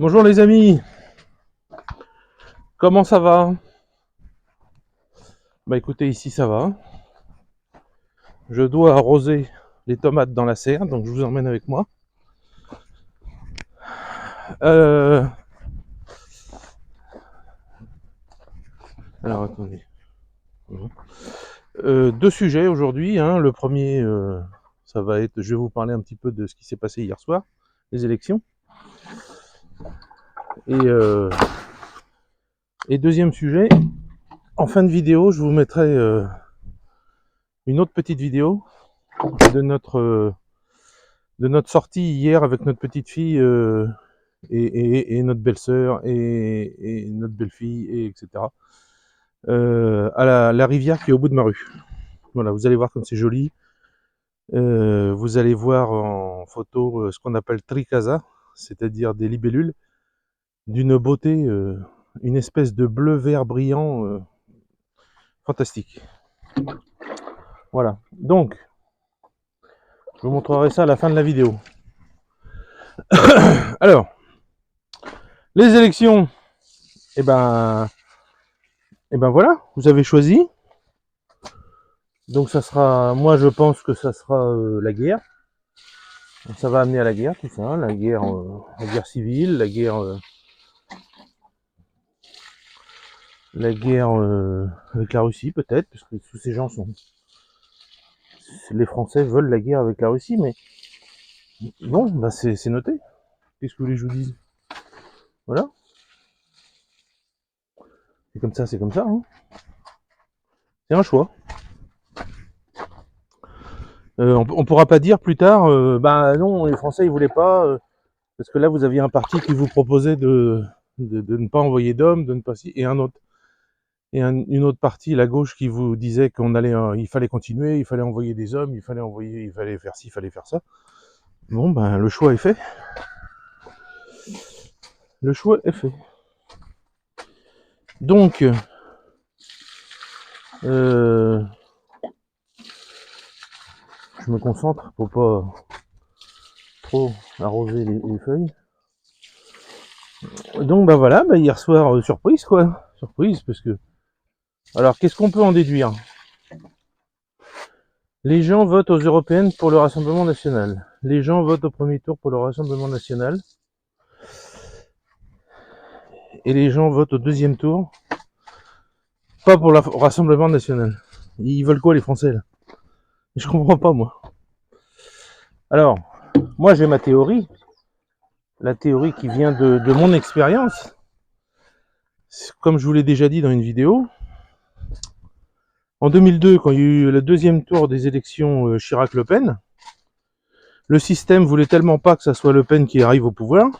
Bonjour les amis, comment ça va? Bah écoutez, ici ça va. Je dois arroser les tomates dans la serre, donc je vous emmène avec moi. Euh... Alors attendez. Deux sujets aujourd'hui. Hein. Le premier, ça va être, je vais vous parler un petit peu de ce qui s'est passé hier soir, les élections. Et deuxième sujet, en fin de vidéo, je vous mettrai une autre petite vidéo de notre sortie hier avec notre petite fille et notre belle-sœur et notre belle-fille, et etc. À la rivière qui est au bout de ma rue. Voilà, vous allez voir comme c'est joli. Vous allez voir en photo ce qu'on appelle tricasa, c'est-à-dire des libellules d'une beauté, une espèce de bleu-vert brillant, fantastique. Voilà, donc je vous montrerai ça à la fin de la vidéo. Alors, les élections, et ben voilà, vous avez choisi. Donc ça sera, moi je pense que ça sera la guerre. Ça va amener à la guerre, tout ça, hein, la guerre civile, la guerre avec la Russie peut-être, parce que tous ces gens sont, les Français veulent la guerre avec la Russie, mais bon, bah c'est noté. Qu'est-ce que vous voulez que je vous dise? Voilà, c'est comme ça, c'est comme ça. Hein. C'est un choix. On pourra pas dire plus tard, bah non, les Français ils voulaient pas, parce que là vous aviez un parti qui vous proposait de ne pas envoyer d'hommes, de ne pas si, et un autre. Et une autre partie, la gauche, qui vous disait qu'on allait, il fallait continuer, il fallait envoyer des hommes, il fallait faire ci, il fallait faire ça. Bon, ben, le choix est fait. Le choix est fait. Donc, je me concentre pour pas trop arroser les feuilles. Donc, ben voilà, ben hier soir, surprise, quoi. Surprise, parce que... Alors, qu'est-ce qu'on peut en déduire? Les gens votent aux européennes pour le Rassemblement national. Les gens votent au premier tour pour le Rassemblement national. Et les gens votent au deuxième tour, pas pour le Rassemblement national. Ils veulent quoi les Français là? Je comprends pas moi. Alors, moi j'ai ma théorie, la théorie qui vient de mon expérience. Comme je vous l'ai déjà dit dans une vidéo, en 2002, quand il y a eu le deuxième tour des élections Chirac-Le Pen, le système voulait tellement pas que ça soit Le Pen qui arrive au pouvoir,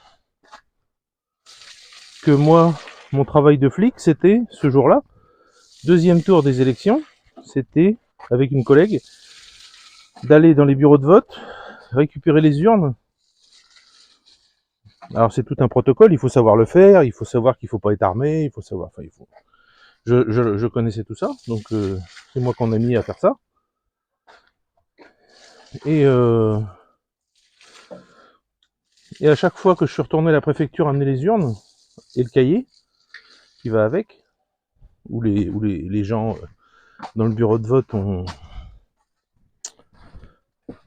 que moi, mon travail de flic, c'était, ce jour-là, deuxième tour des élections, c'était, avec une collègue, d'aller dans les bureaux de vote, récupérer les urnes. Alors c'est tout un protocole, il faut savoir le faire, il faut savoir qu'il faut pas être armé, il faut savoir, enfin il faut. Je connaissais tout ça, donc c'est moi qu'on a mis à faire ça. Et à chaque fois que je suis retourné à la préfecture amener les urnes et le cahier qui va avec, où les gens dans le bureau de vote ont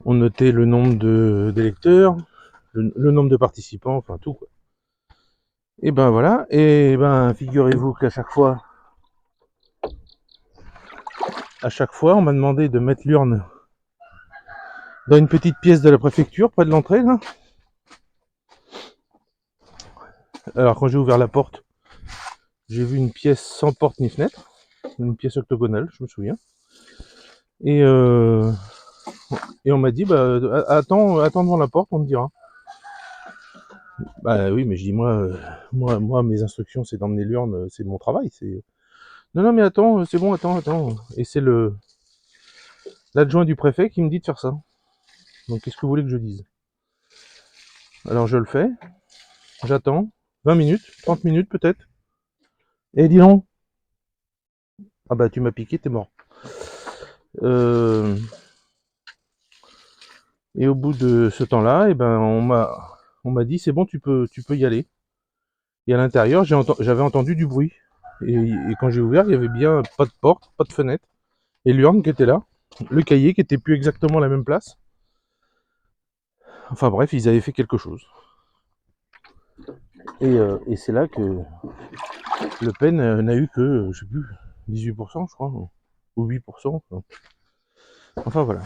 noté le nombre d'électeurs, le nombre de participants, enfin tout quoi. Et ben voilà, et ben figurez-vous qu'à chaque fois, on m'a demandé de mettre l'urne dans une petite pièce de la préfecture, près de l'entrée, là. Alors quand j'ai ouvert la porte, j'ai vu une pièce sans porte ni fenêtre, une pièce octogonale, je me souviens. Et on m'a dit, bah attends devant la porte, on te dira. Bah oui, mais je dis moi mes instructions c'est d'emmener l'urne, c'est mon travail, c'est. Non mais attends, c'est bon, attends. Et c'est l'adjoint du préfet qui me dit de faire ça. Donc qu'est-ce que vous voulez que je dise? Alors je le fais, j'attends, 20 minutes, 30 minutes peut-être. Et dis donc. Ah bah tu m'as piqué, t'es mort. Et au bout de ce temps-là, eh ben on m'a dit c'est bon, tu peux y aller. Et à l'intérieur, j'avais entendu du bruit. Et quand j'ai ouvert, il y avait bien pas de porte, pas de fenêtre. Et l'urne qui était là, le cahier qui était plus exactement à la même place. Enfin bref, ils avaient fait quelque chose. Et c'est là que Le Pen n'a eu que, je sais plus, 18%, je crois, ou 8%. Enfin voilà.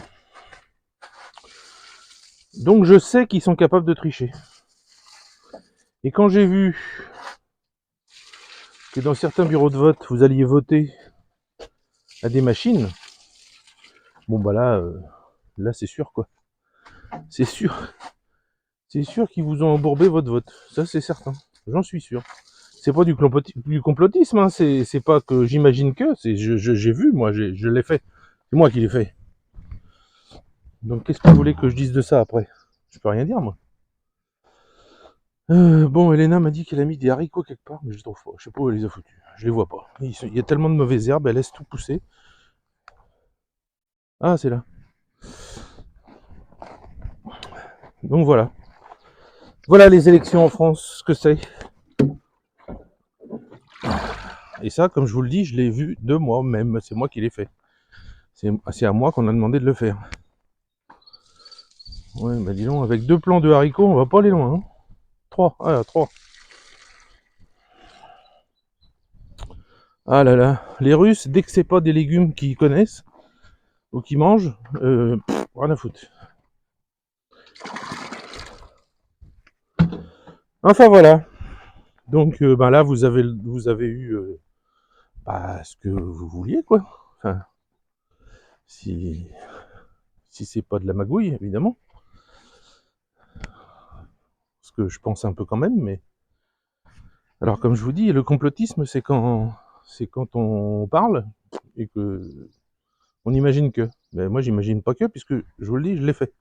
Donc je sais qu'ils sont capables de tricher. Et quand j'ai vu que dans certains bureaux de vote, vous alliez voter à des machines, bon bah là c'est sûr quoi. C'est sûr. C'est sûr qu'ils vous ont embourbé votre vote. Ça c'est certain. J'en suis sûr. C'est pas du complotisme, hein. C'est pas que j'imagine que, j'ai vu, moi, je l'ai fait. C'est moi qui l'ai fait. Donc qu'est-ce que vous voulez que je dise de ça après? Je peux rien dire moi. Bon, Elena m'a dit qu'elle a mis des haricots quelque part, mais je les trouve pas. Je sais pas où elle les a foutus. Je les vois pas. Il y a tellement de mauvaises herbes, elle laisse tout pousser. Ah, c'est là. Donc voilà. Voilà les élections en France, ce que c'est. Et ça, comme je vous le dis, je l'ai vu de moi-même. C'est moi qui l'ai fait. C'est à moi qu'on a demandé de le faire. Ouais, bah dis donc, avec 2 plants de haricots, on va pas aller loin. Hein. 3. Ah, 3. Ah là là. Les Russes, dès que c'est pas des légumes qu'ils connaissent, ou qu'ils mangent, rien à foutre. Enfin voilà. Donc là, vous avez eu ce que vous vouliez, quoi. Enfin, si c'est pas de la magouille, évidemment. Ce que je pense un peu quand même, mais... Alors, comme je vous dis, le complotisme, c'est quand on parle et que on imagine que. Mais moi, j'imagine pas que, puisque, je vous le dis, je l'ai fait.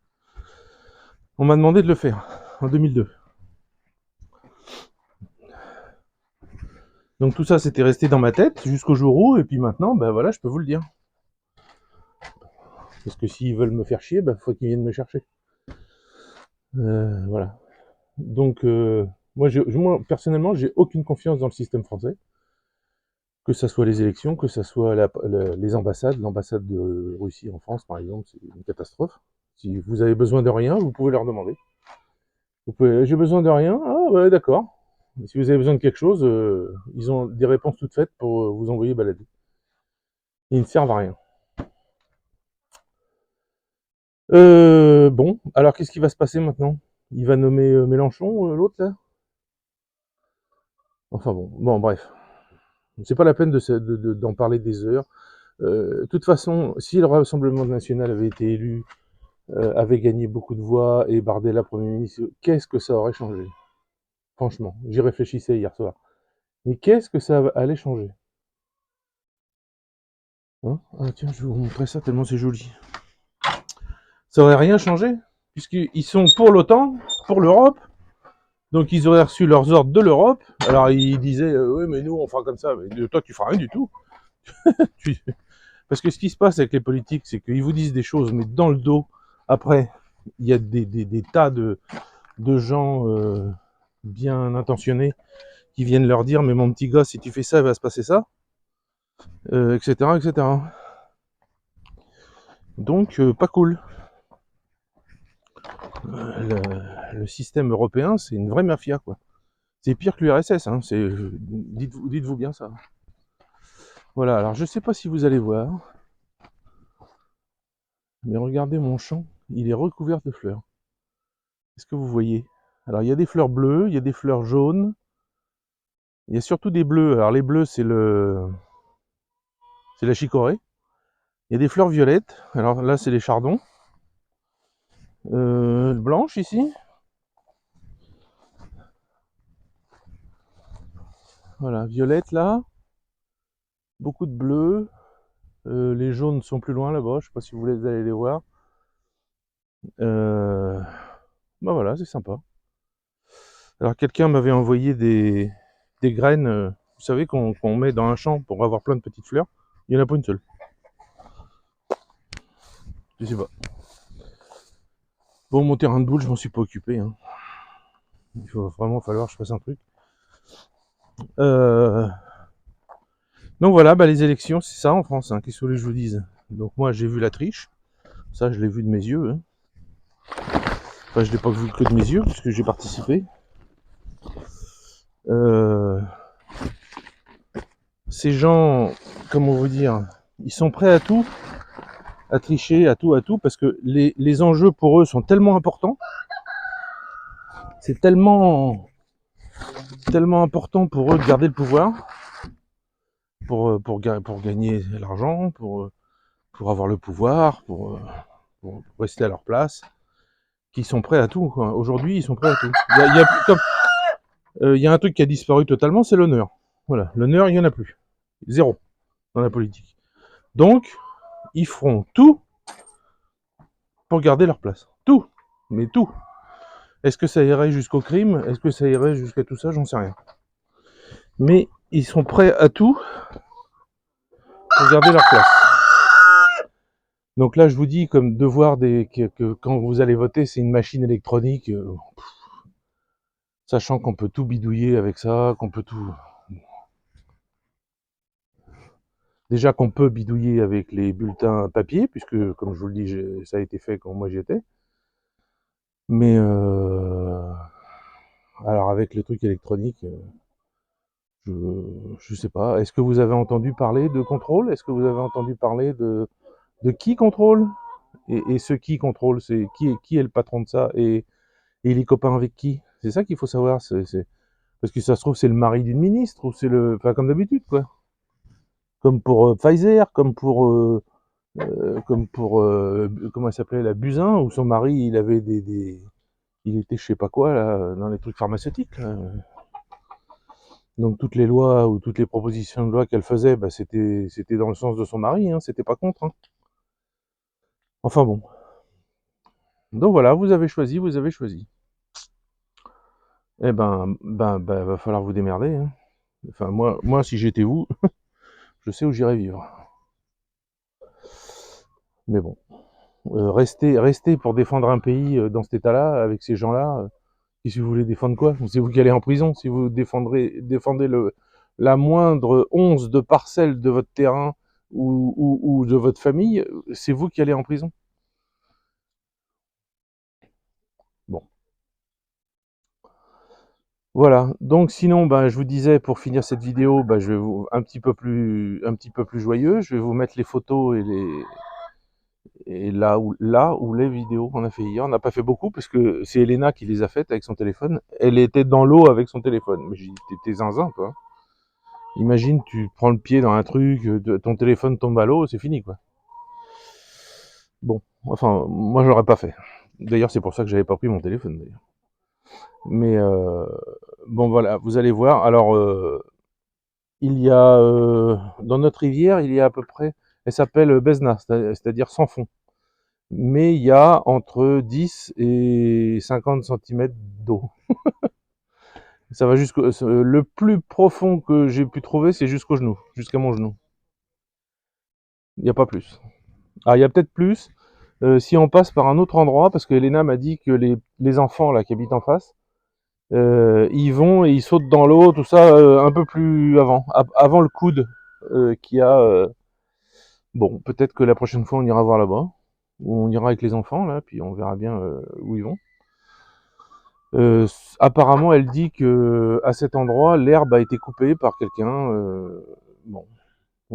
On m'a demandé de le faire, en 2002. Donc tout ça, c'était resté dans ma tête jusqu'au jour où, et puis maintenant, ben voilà, je peux vous le dire. Parce que s'ils veulent me faire chier, faut qu'ils viennent me chercher. Voilà. Donc, moi, personnellement, j'ai aucune confiance dans le système français. Que ça soit les élections, que ça soit les ambassades. L'ambassade de Russie en France, par exemple, c'est une catastrophe. Si vous avez besoin de rien, vous pouvez leur demander. J'ai besoin de rien, ah ouais, d'accord. Si vous avez besoin de quelque chose, ils ont des réponses toutes faites pour vous envoyer balader. Ils ne servent à rien. Bon, alors qu'est-ce qui va se passer maintenant? Il va nommer Mélenchon, l'autre là? Enfin bon, bref. C'est pas la peine d'en parler des heures. De toute façon, si le Rassemblement national avait été élu, avait gagné beaucoup de voix et Bardella Premier ministre, qu'est-ce que ça aurait changé? Franchement, j'y réfléchissais hier soir. Mais qu'est-ce que ça allait changer? Hein? Ah tiens, je vais vous montrer ça tellement c'est joli. Ça aurait rien changé, puisqu'ils sont pour l'OTAN, pour l'Europe, donc ils auraient reçu leurs ordres de l'Europe. Alors ils disaient, oui mais nous on fera comme ça, mais toi tu feras rien du tout. Parce que ce qui se passe avec les politiques, c'est qu'ils vous disent des choses, mais dans le dos, après, il y a des tas de gens bien intentionnés qui viennent leur dire, mais mon petit gars, si tu fais ça, il va se passer ça, etc., etc. Donc, pas cool. Le système européen, c'est une vraie mafia, quoi. C'est pire que l'URSS, hein. Dites-vous bien ça. Voilà, alors je sais pas si vous allez voir, mais regardez mon champ, il est recouvert de fleurs. Est-ce que vous voyez? Alors il y a des fleurs bleues, il y a des fleurs jaunes, il y a surtout des bleus. Alors les bleus, c'est la chicorée. Il y a des fleurs violettes. Alors là, c'est les chardons. Blanches ici. Voilà, violette là. Beaucoup de bleus. Les jaunes sont plus loin là-bas. Je sais pas si vous voulez aller les voir. Voilà, c'est sympa. Alors quelqu'un m'avait envoyé des graines, vous savez, qu'on met dans un champ pour avoir plein de petites fleurs. Il n'y en a pas une seule. Je sais pas. Bon, mon terrain de boule, je m'en suis pas occupé. Hein. Il va vraiment falloir que je fasse un truc. Donc voilà, bah, les élections, c'est ça en France, hein, qu'est-ce que vous voulez que je vous dise. Donc moi, j'ai vu la triche, ça, je l'ai vu de mes yeux. Hein. Enfin, je l'ai pas vu que de mes yeux, puisque j'ai participé. Ces gens, comment vous dire, ils sont prêts à tout, à tricher, à tout, parce que les enjeux pour eux sont tellement importants, c'est tellement important pour eux de garder le pouvoir, pour gagner l'argent, pour avoir le pouvoir, pour rester à leur place, qu'ils sont prêts à tout. Quoi. Aujourd'hui, ils sont prêts à tout. Il y a un truc qui a disparu totalement, c'est l'honneur. Voilà, l'honneur, il n'y en a plus. Zéro dans la politique. Donc, ils feront tout pour garder leur place. Tout. Mais tout. Est-ce que ça irait jusqu'au crime? Est-ce que ça irait jusqu'à tout ça? J'en sais rien. Mais ils sont prêts à tout pour garder leur place. Donc là, je vous dis, comme devoir que quand vous allez voter, c'est une machine électronique, sachant qu'on peut tout bidouiller avec ça, qu'on peut tout... Déjà qu'on peut bidouiller avec les bulletins papier, puisque, comme je vous le dis, ça a été fait quand moi j'y étais. Mais, alors avec les trucs électroniques, je sais pas. Est-ce que vous avez entendu parler de contrôle? Est-ce que vous avez entendu parler de qui contrôle? Et ce qui contrôle, c'est qui est le patron de ça? Et il est copain avec qui? C'est ça qu'il faut savoir. Parce que ça se trouve, c'est le mari d'une ministre, ou c'est le... Enfin, comme d'habitude, quoi. Comme pour Pfizer, comme pour comment elle s'appelait, la Buzyn, où son mari, il avait il était je sais pas quoi, là, dans les trucs pharmaceutiques, là. Donc toutes les lois ou toutes les propositions de loi qu'elle faisait, bah, c'était dans le sens de son mari, hein, c'était pas contre. Hein. Enfin bon. Donc voilà, vous avez choisi, vous avez choisi. Eh ben, va falloir vous démerder. Hein. Enfin, moi, si j'étais vous, je sais où j'irais vivre. Mais bon, rester pour défendre un pays dans cet état-là, avec ces gens-là, et si vous voulez défendre quoi? C'est vous qui allez en prison. Si vous défendez la moindre once de parcelle de votre terrain ou de votre famille, c'est vous qui allez en prison. Bon. Voilà. Donc sinon, ben, je vous disais, pour finir cette vidéo, ben, je vais vous un petit peu plus joyeux. Je vais vous mettre les photos et là où les vidéos qu'on a fait hier. On n'a pas fait beaucoup parce que c'est Elena qui les a faites avec son téléphone. Elle était dans l'eau avec son téléphone. Mais j'ai dit, t'es zinzin, toi. Imagine, tu prends le pied dans un truc, ton téléphone tombe à l'eau, c'est fini, quoi. Bon, enfin, moi, je l'aurais pas fait. D'ailleurs, c'est pour ça que j'avais pas pris mon téléphone, d'ailleurs. Mais, bon, voilà, vous allez voir. Alors, il y a, dans notre rivière, il y a à peu près, elle s'appelle Besna, c'est-à-dire sans fond. Mais il y a entre 10 et 50 centimètres d'eau. Ça va le plus profond que j'ai pu trouver, c'est jusqu'au genou, jusqu'à mon genou. Il n'y a pas plus. Ah, il y a peut-être plus si on passe par un autre endroit, parce que Elena m'a dit que les enfants là qui habitent en face, ils vont et ils sautent dans l'eau, tout ça, un peu plus avant le coude qu'il y a. Bon, peut-être que la prochaine fois on ira voir là-bas, ou on ira avec les enfants là, puis on verra bien où ils vont. Apparemment, elle dit que à cet endroit, l'herbe a été coupée par quelqu'un. Bon,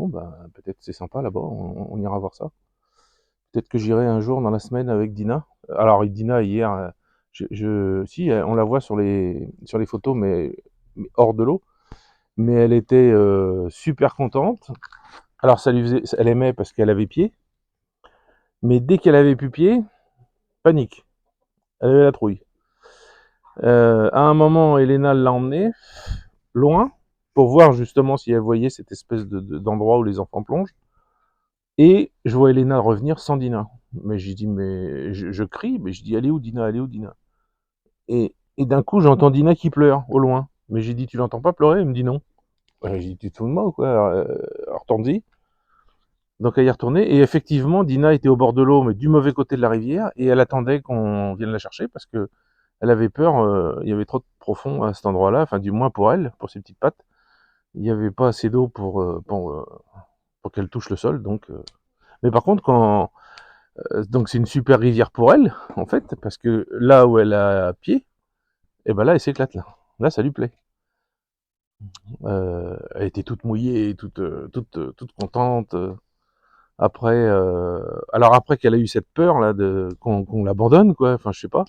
bah peut-être c'est sympa là-bas, on ira voir ça. Peut-être que j'irai un jour dans la semaine avec Dina. Alors Dina hier, si on la voit sur les photos, mais hors de l'eau. Mais elle était super contente. Alors ça lui faisait, elle aimait parce qu'elle avait pied. Mais dès qu'elle avait plus pied, panique. Elle avait la trouille. À un moment, Elena l'a emmenée loin pour voir justement si elle voyait cette espèce d'endroit où les enfants plongent. Et je vois Elena revenir sans Dina. Mais j'ai dit, mais je crie, mais je dis, elle est où Dina? Elle est où Dina? Et d'un coup, j'entends Dina qui pleure au loin. Mais j'ai dit, tu l'entends pas pleurer? Elle me dit non. J'ai dit, tu te fous de moi ou quoi? Retourne-y. Donc elle y est retournée. Et effectivement, Dina était au bord de l'eau, mais du mauvais côté de la rivière. Et elle attendait qu'on vienne la chercher parce que elle avait peur. Il y avait trop de profond à cet endroit-là. Enfin, du moins pour elle, pour ses petites pattes. il n'y avait pas assez d'eau pour qu'elle touche le sol. Donc, mais par contre, donc c'est une super rivière pour elle, en fait, parce que là où elle a pied, et ben là, elle s'éclate là. Là, ça lui plaît. Elle était toute mouillée, toute contente. Après, alors après qu'elle a eu cette peur là qu'on l'abandonne, quoi. Enfin, je sais pas.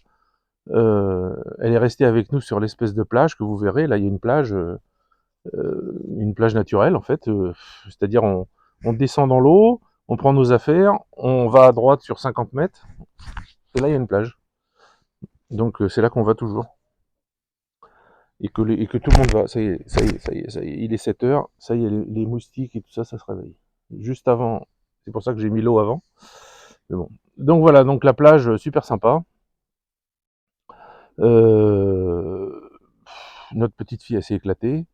Elle est restée avec nous sur l'espèce de plage que vous verrez. Là, il y a une plage naturelle en fait. C'est-à-dire on descend dans l'eau, on prend nos affaires, on va à droite sur 50 mètres, et là il y a une plage. Donc c'est là qu'on va toujours. Et que tout le monde va. Ça y est, ça y est, ça y est, ça y est. Il est 7 heures, ça y est, les moustiques et tout ça, ça se réveille. Juste avant, c'est pour ça que j'ai mis l'eau avant. Mais bon. Donc voilà, donc la plage, super sympa. Euh, Notre petite fille, elle s'est éclatée.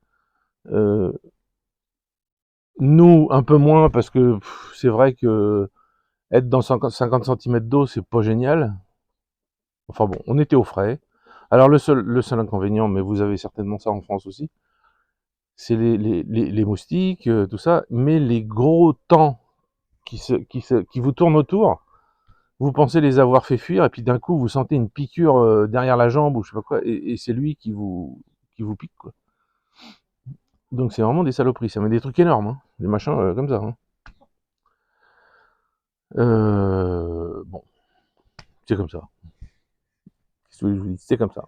Euh, Nous, un peu moins, parce que c'est vrai que être dans 50 cm d'eau, c'est pas génial. Enfin bon, on était au frais. Alors le seul inconvénient, mais vous avez certainement ça en France aussi, c'est les moustiques, tout ça, mais les gros temps qui vous tournent autour, vous pensez les avoir fait fuir, et puis d'un coup vous sentez une piqûre derrière la jambe ou je sais pas quoi, et c'est lui qui vous pique, quoi. Donc c'est vraiment des saloperies, ça met des trucs énormes, hein, des machins comme ça. Hein. Bon, c'est comme ça. Qu'est-ce que je vous dis, c'est comme ça.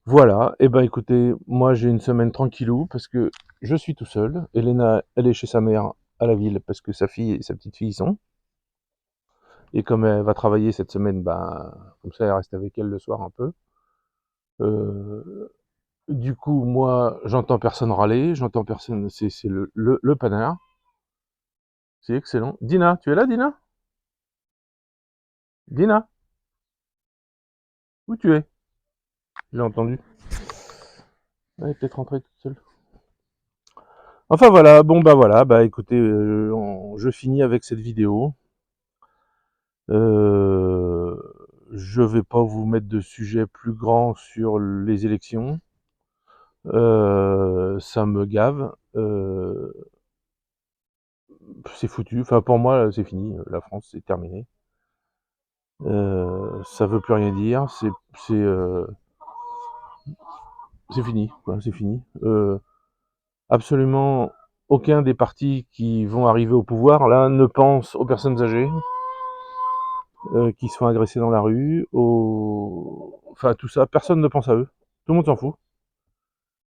Voilà, et ben écoutez, moi j'ai une semaine tranquillou parce que je suis tout seul. Elena, elle est chez sa mère à la ville parce que sa fille et sa petite fille y sont. Et comme elle va travailler cette semaine, ben comme ça elle reste avec elle le soir un peu. Euh, du coup, moi j'entends personne râler, j'entends personne, c'est le panard. C'est excellent. Dina, tu es là, Dina? Dina, où tu es? J'ai entendu. Elle est peut-être rentrée toute seule. Enfin voilà, bon bah voilà, bah écoutez, je finis avec cette vidéo. Euh, je vais pas vous mettre de sujet plus grand sur les élections. Ça me gave. C'est foutu. Enfin, pour moi, c'est fini. La France, c'est terminé. Ça veut plus rien dire. C'est fini. Quoi, c'est fini. Absolument aucun des partis qui vont arriver au pouvoir là ne pense aux personnes âgées qui se font agresser dans la rue, enfin tout ça. Personne ne pense à eux. Tout le monde s'en fout.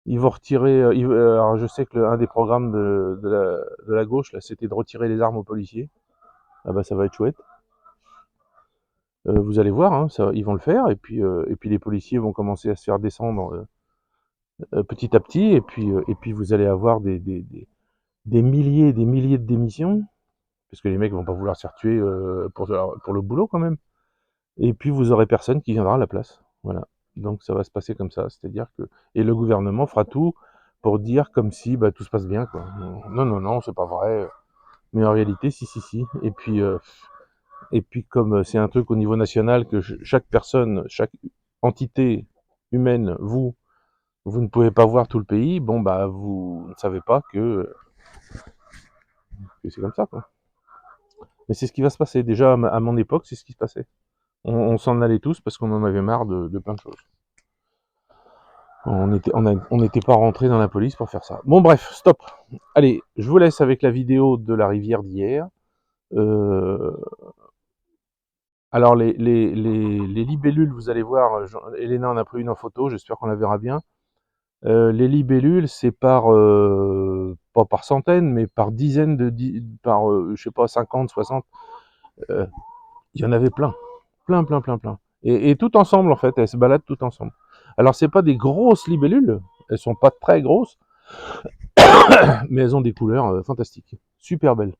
Ils vont retirer. Alors je sais que un des programmes de la gauche, là, c'était de retirer les armes aux policiers. Ah bah ça va être chouette. Vous allez voir, hein, ça, ils vont le faire, et puis les policiers vont commencer à se faire descendre petit à petit, et puis vous allez avoir des milliers et des milliers de démissions, parce que les mecs vont pas vouloir se faire tuer pour le boulot quand même. Et puis vous aurez personne qui viendra à la place. Voilà. Donc ça va se passer comme ça, c'est-à-dire que et le gouvernement fera tout pour dire comme si bah, tout se passe bien, quoi. Non, non, non, c'est pas vrai. Mais en réalité, si, si, si. Et puis comme c'est un truc au niveau national que chaque personne, chaque entité humaine, vous ne pouvez pas voir tout le pays. Bon bah vous ne savez pas que c'est comme ça, quoi. Mais c'est ce qui va se passer. Déjà à mon époque, c'est ce qui se passait. On s'en allait tous parce qu'on en avait marre de plein de choses. On n'était pas rentré dans la police pour faire ça. Bon bref, stop. Allez, je vous laisse avec la vidéo de la rivière d'hier. Euh, alors les libellules, vous allez voir, Elena en a pris une en photo, j'espère qu'on la verra bien. Les libellules, c'est pas par centaines, mais par dizaines par, je sais pas, 50, 60. Il y en avait plein. Plein, plein, plein, plein. Et tout ensemble, en fait, elles se baladent tout ensemble. Alors, c'est pas des grosses libellules, elles sont pas très grosses, mais elles ont des couleurs fantastiques, super belles.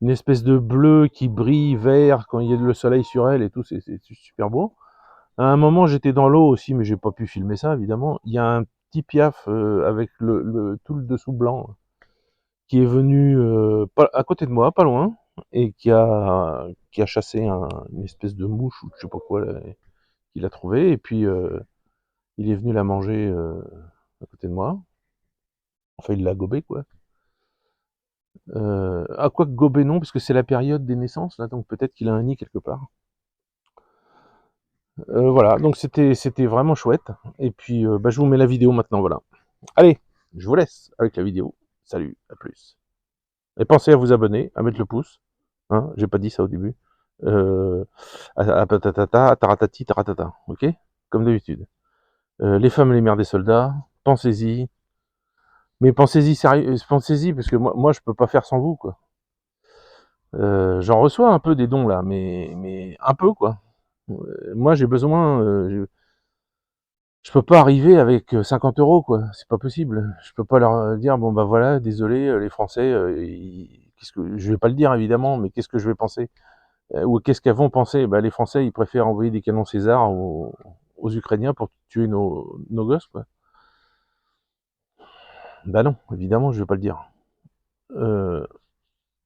Une espèce de bleu qui brille vert quand il y a le soleil sur elle et tout, c'est super beau. À un moment, j'étais dans l'eau aussi, mais j'ai pas pu filmer ça, évidemment. Il y a un petit piaf avec tout le dessous blanc qui est venu à côté de moi, pas loin, et qui a chassé une espèce de mouche ou je sais pas quoi là, qu'il a trouvé, et puis il est venu la manger. à côté de moi. Enfin, il l'a gobé, quoi. Quoi que gobé non, parce que c'est la période des naissances, là, donc peut-être qu'il a un nid quelque part. Voilà, donc c'était vraiment chouette. Et puis, je vous mets la vidéo maintenant, voilà. Allez, je vous laisse avec la vidéo. Salut, à plus. Et pensez à vous abonner, à mettre le pouce. Hein, j'ai pas dit ça au début. Patatata, taratati, taratata, ok? Comme d'habitude. Les femmes et les mères des soldats, pensez-y. Mais pensez-y sérieux, pensez-y, parce que moi je peux pas faire sans vous, quoi. J'en reçois un peu des dons là, mais un peu, quoi. Moi j'ai besoin, je peux pas arriver avec 50 euros, quoi. C'est pas possible. Je peux pas leur dire, bon bah voilà, désolé, les Français, qu'est-ce que je vais pas le dire évidemment, mais qu'est-ce que je vais penser? Ou qu'est-ce qu'elles vont penser? Bah les Français, ils préfèrent envoyer des canons César aux Ukrainiens pour tuer nos gosses, quoi. Bah non, évidemment, je vais pas le dire.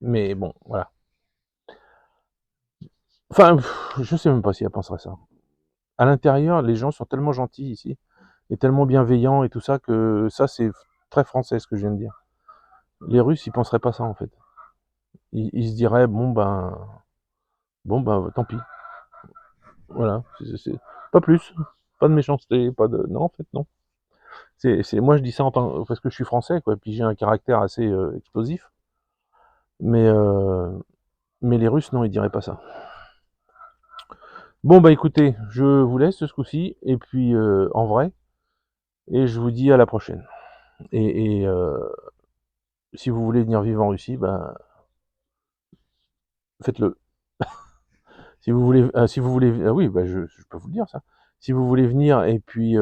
Mais bon, voilà. Enfin, je sais même pas si elle penserait ça. À l'intérieur, les gens sont tellement gentils ici, et tellement bienveillants et tout ça, que ça, c'est très français ce que je viens de dire. Les Russes, ils penseraient pas ça en fait. Ils se diraient, bon ben, tant pis. Voilà, pas plus, pas de méchanceté, pas de, non en fait non. Moi je dis ça parce que je suis français quoi, puis j'ai un caractère assez explosif. Mais mais les Russes non, ils diraient pas ça. Bon bah écoutez, je vous laisse ce coup-ci, et puis en vrai, et je vous dis à la prochaine. Et si vous voulez venir vivre en Russie, ben faites-le. Si vous voulez, oui, bah je peux vous le dire ça. Si vous voulez venir et puis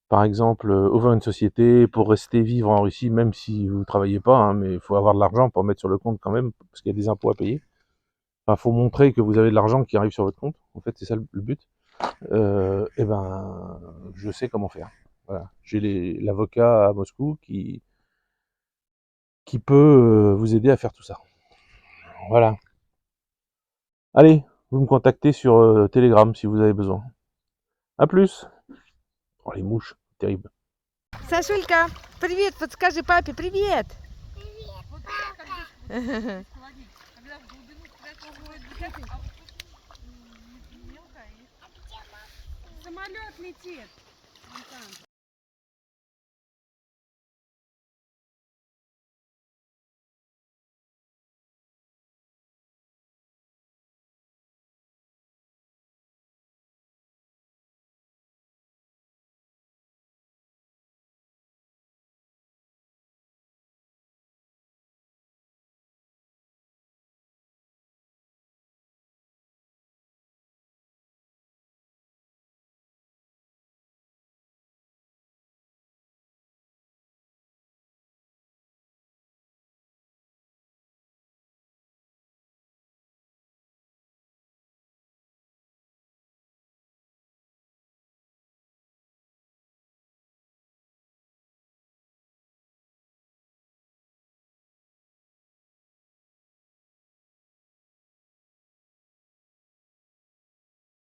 par exemple ouvrir une société pour rester vivre en Russie, même si vous travaillez pas, hein, mais il faut avoir de l'argent pour mettre sur le compte quand même, parce qu'il y a des impôts à payer. Enfin, faut montrer que vous avez de l'argent qui arrive sur votre compte. En fait, c'est ça le but. Et ben, je sais comment faire. Voilà. J'ai l'avocat à Moscou qui peut vous aider à faire tout ça. Voilà. Allez, vous me contactez sur Telegram si vous avez besoin. À plus. Oh, les mouches, terrible. Сашулька, привет, подскажи папе привет. Привет. Когда в глубину спрятал будет бутылка, а вот тут мелкая. Самолет летит. Вон там.